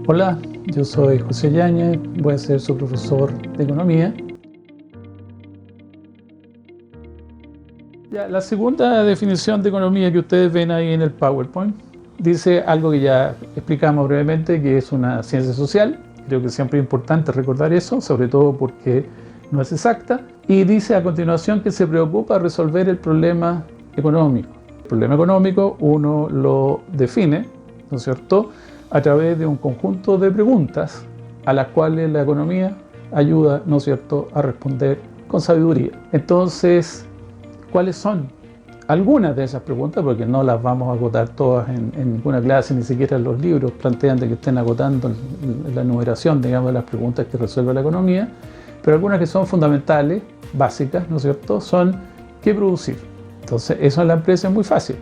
Hola, yo soy José Yáñez, voy a ser su profesor de economía. La segunda definición de economía que ustedes ven ahí en el PowerPoint dice algo que ya explicamos brevemente, que es una ciencia social. Creo que siempre es importante recordar eso, sobre todo porque no es exacta. Y dice a continuación que se preocupa de resolver el problema económico. El problema económico uno lo define, ¿no es cierto?, a través de un conjunto de preguntas a las cuales la economía ayuda, ¿no es cierto?, a responder con sabiduría. Entonces, ¿cuáles son algunas de esas preguntas? Porque no las vamos a agotar todas en ninguna clase, ni siquiera los libros plantean de que estén agotando la enumeración, digamos, de las preguntas que resuelve la economía, pero algunas que son fundamentales, básicas, ¿no es cierto?, son ¿qué producir? Entonces, eso en la empresa es muy fácil.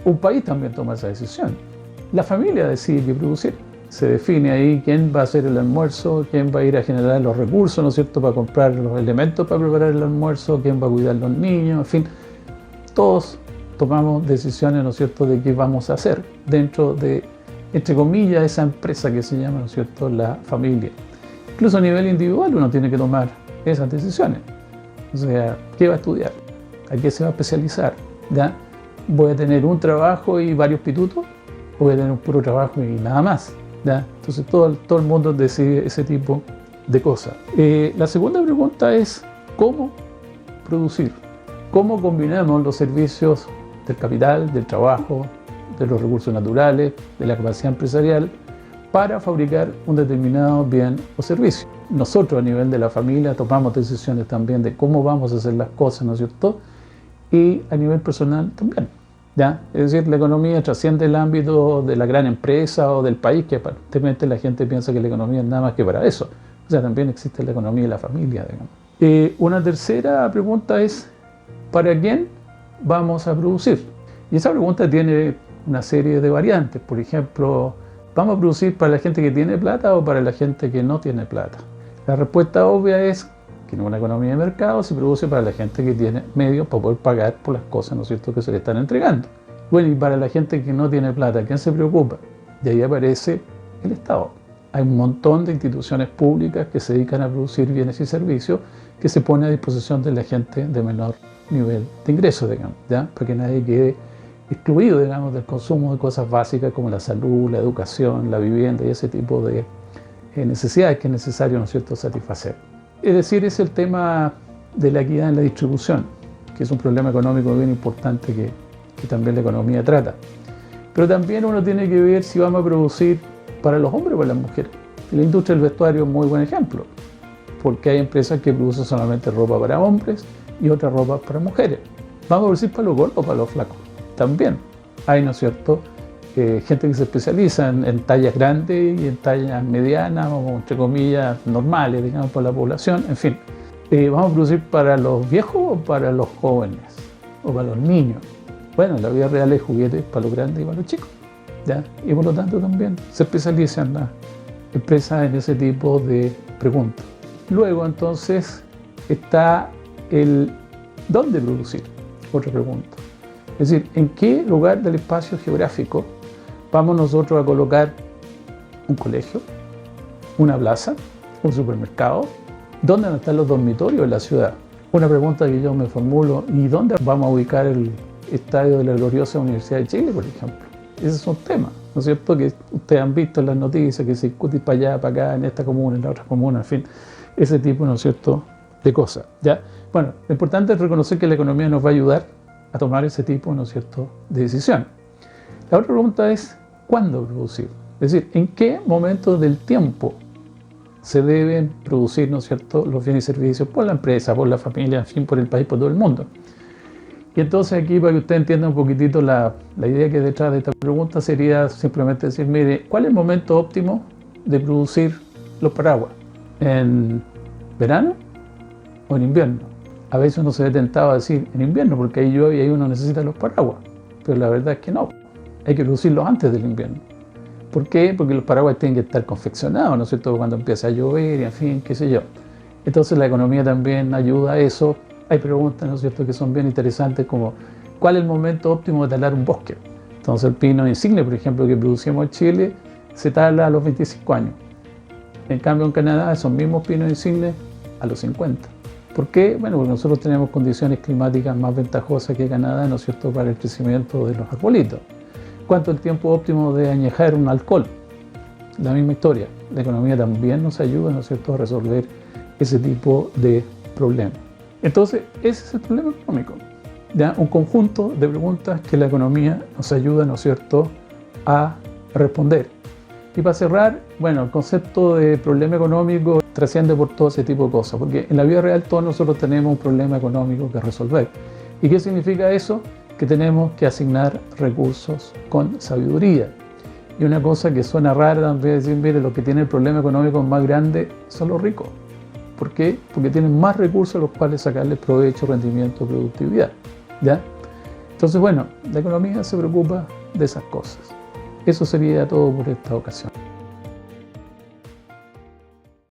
Un país también toma esa decisión. La familia decide qué producir. Se define ahí quién va a hacer el almuerzo, quién va a ir a generar los recursos, ¿no es cierto?, para comprar los elementos para preparar el almuerzo, quién va a cuidar a los niños, en fin. Todos tomamos decisiones, ¿no es cierto?, de qué vamos a hacer dentro de, entre comillas, esa empresa que se llama, ¿no es cierto?, la familia. Incluso a nivel individual uno tiene que tomar esas decisiones. O sea, ¿qué va a estudiar? ¿A qué se va a especializar? ¿Ya? ¿Voy a tener un trabajo y varios pitutos? ¿O voy a tener un puro trabajo y nada más? ¿Ya? Entonces todo el mundo decide ese tipo de cosas. La segunda pregunta es ¿cómo producir? ¿Cómo combinamos los servicios del capital, del trabajo, de los recursos naturales, de la capacidad empresarial para fabricar un determinado bien o servicio? Nosotros a nivel de la familia tomamos decisiones también de cómo vamos a hacer las cosas, ¿no es cierto? Y a nivel personal también, ¿ya? Es decir, la economía trasciende el ámbito de la gran empresa o del país, que aparentemente la gente piensa que la economía es nada más que para eso. O sea, también existe la economía de la familia, digamos. Una tercera pregunta es ¿para quién vamos a producir? Y esa pregunta tiene una serie de variantes. Por ejemplo, ¿vamos a producir para la gente que tiene plata o para la gente que no tiene plata? La respuesta obvia es que en una economía de mercado se produce para la gente que tiene medios para poder pagar por las cosas, ¿no es cierto?, que se le están entregando. Bueno, y para la gente que no tiene plata, ¿quién se preocupa? Y ahí aparece el Estado. Hay un montón de instituciones públicas que se dedican a producir bienes y servicios que se pone a disposición de la gente de menor nivel de ingresos, digamos, ¿ya? Para que nadie quede excluido, digamos, del consumo de cosas básicas como la salud, la educación, la vivienda y ese tipo de necesidades que es necesario, ¿no es cierto?, satisfacer. Es decir, es el tema de la equidad en la distribución, que es un problema económico bien importante que también la economía trata. Pero también uno tiene que ver si vamos a producir para los hombres o para las mujeres. Y la industria del vestuario es un muy buen ejemplo, porque hay empresas que producen solamente ropa para hombres y otra ropa para mujeres. ¿Vamos a producir para los gordos o para los flacos? También hay, ¿no es cierto?, gente que se especializa en tallas grandes y en tallas medianas o, entre comillas, normales, digamos, para la población. En fin, ¿vamos a producir para los viejos o para los jóvenes? ¿O para los niños? Bueno, en la vida real hay juguetes para los grandes y para los chicos, ¿ya? Y por lo tanto también se especializan las empresas en ese tipo de preguntas. Luego, entonces, está el ¿dónde producir? Otra pregunta. Es decir, ¿en qué lugar del espacio geográfico vamos nosotros a colocar un colegio, una plaza, un supermercado? ¿Dónde van a estar los dormitorios en la ciudad? Una pregunta que yo me formulo, ¿y dónde vamos a ubicar el estadio de la gloriosa Universidad de Chile, por ejemplo? Ese es un tema, ¿no es cierto?, que ustedes han visto en las noticias, que se discute para allá, para acá, en esta comuna, en la otra comuna, en fin, ese tipo, ¿no es cierto?, de cosas, ¿ya? Bueno, lo importante es reconocer que la economía nos va a ayudar a tomar ese tipo, ¿no es cierto?, de decisión. La otra pregunta es ¿cuándo producir? Es decir, ¿en qué momento del tiempo se deben producir, ¿no es cierto?, los bienes y servicios por la empresa, por la familia, en fin, por el país, por todo el mundo? Y entonces aquí, para que usted entienda un poquitito la idea que hay detrás de esta pregunta, sería simplemente decir, mire, ¿cuál es el momento óptimo de producir los paraguas? ¿En verano o en invierno? A veces uno se ve tentado a decir en invierno, porque ahí llueve y ahí uno necesita los paraguas. Pero la verdad es que no, hay que producirlos antes del invierno. ¿Por qué? Porque los paraguas tienen que estar confeccionados, ¿no es cierto?, cuando empieza a llover y en fin, qué sé yo. Entonces la economía también ayuda a eso. Hay preguntas, ¿no es cierto?, que son bien interesantes, como ¿cuál es el momento óptimo de talar un bosque? Entonces el pino insigne, por ejemplo, que producimos en Chile, se tala a los 25 años. En cambio, en Canadá, esos mismos pinos insignes a los 50. ¿Por qué? Bueno, porque nosotros tenemos condiciones climáticas más ventajosas que Canadá, ¿no es cierto?, para el crecimiento de los arbolitos. ¿Cuánto es el tiempo óptimo de añejar un alcohol? La misma historia. La economía también nos ayuda, ¿no es cierto?, a resolver ese tipo de problemas. Entonces, ese es el problema económico. ¿Ya? Un conjunto de preguntas que la economía nos ayuda, ¿no es cierto?, a responder. Y para cerrar, bueno, el concepto de problema económico trasciende por todo ese tipo de cosas, porque en la vida real todos nosotros tenemos un problema económico que resolver. ¿Y qué significa eso? Que tenemos que asignar recursos con sabiduría. Y una cosa que suena rara también es decir, mire, los que tienen el problema económico más grande son los ricos. ¿Por qué? Porque tienen más recursos a los cuales sacarles provecho, rendimiento, productividad. ¿Ya? Entonces, bueno, la economía se preocupa de esas cosas. Eso sería todo por esta ocasión.